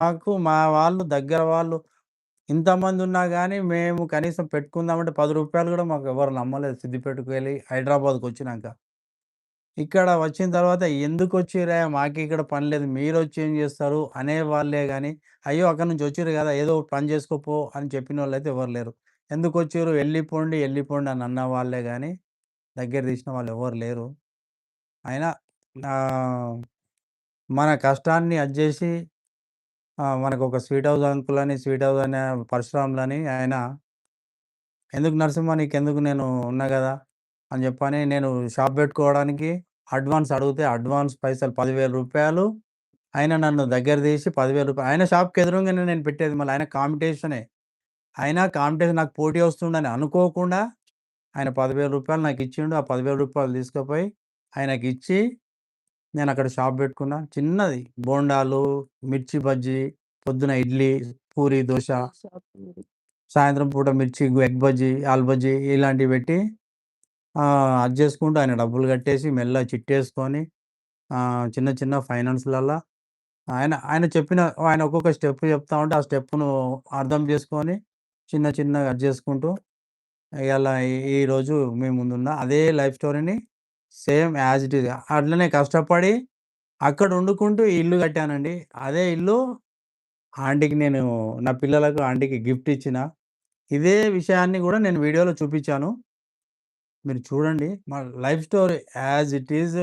మాకు మా వాళ్ళు దగ్గర వాళ్ళు ఇంతమందున్నా గానీ, మేము కనీసం పెట్టుకుందామంటే రూ. 10 గూడా మాకెవ్వరు నమ్మలేదు సిద్దిపేటకు వెళ్లి హైదరాబాద్‌కొచ్చినాక. ఇక్కడ వచ్చిన తర్వాత ఎందుకొచ్చిర్రయ్యా మాకిక్కడ పని లేదు. మీరొచ్చి ఏం జేస్తారు అనేవాళ్ళే గానీ, అయ్యో! అక్కడి నుంచి వచ్చిర్రు గదా! ఏదో ఒక పని జేసుకోపో అని చెప్పినోళ్ళైతే ఎవరు లేరు. ఎందుకొచ్చిర్రు ఎళ్ళిపోండి, ఎళ్ళిపోండి అని అన్నవాళ్ళే గానీ, దగ్గర తీసిన వాళ్ళెవ్వరు లేరు. అయినా మన కష్టాన్ని జేసి మనకొక స్వీట్ హౌస్ అంకుల్ అని, స్వీట్ హౌస్ అనే పరశురాములని ఆయన ఎందుకు నరసింహ నీకెందుకు నేను ఉన్నా గదా! అని జెప్పని నేను షాప్ బెట్టుకోవడానికి అడ్వాన్స్ అడిగితే అడ్వాన్స్ పైసలు రూ. 10,000 ఆయన నన్ను దగ్గర తీసి రూ. 10,000 ఆయన షాప్‌కి ఎదురుంగానే నేను పెట్టేది. మళ్ళీ ఆయన కాంపిటీషనే. అయినా కాంపిటీషన్ నాకు పోటీ వస్తుందని అనుకోకుండా ఆయన రూ. 10,000 నాకిచ్చిండు. ఆ రూ. 10,000 తీసుకపోయి ఆయనకిచ్చి నేనక్కడ షాప్ బెట్టుకున్నా. చిన్నది బోండాలు, మిర్చి బజ్జీ, పొద్దున ఇడ్లీ, పూరి, దోస, సాయంత్రం పూట మిర్చి, ఎగ్ బజ్జీ, ఆలు బజ్జీ ఇలాంటివి పెట్టి అది జేసుకుంటూ ఆయన డబ్బులు కట్టేసి మెల్లగా చిట్టేసుకొని చిన్న చిన్న ఫైనాన్స్‌లల్ల ఆయన చెప్పిన ఆయన ఒక్కొక్క స్టెప్ చెప్తా ఉంటే ఆ స్టెప్‌ను అర్థం చేసుకొని చిన్న చిన్నగా అది చేసుకుంటూ ఇయాల ఈరోజు మీ ముందున్న అదే లైఫ్ స్టోరీని సేమ్ యాజ్ ఇట్ ఈజ్ అట్లనే కష్టపడి అక్కడ వండుకుంటూ ఈ ఇల్లు కట్టానండి. అదే ఇల్లు ఆంటీకి నేను నా పిల్లలకు ఆంటీకి గిఫ్ట్ ఇచ్చిన. ఇదే విషయాన్ని గూడా నేను వీడియోలో చూపిచ్చాను. మీరు చూడండి. మా life story as it is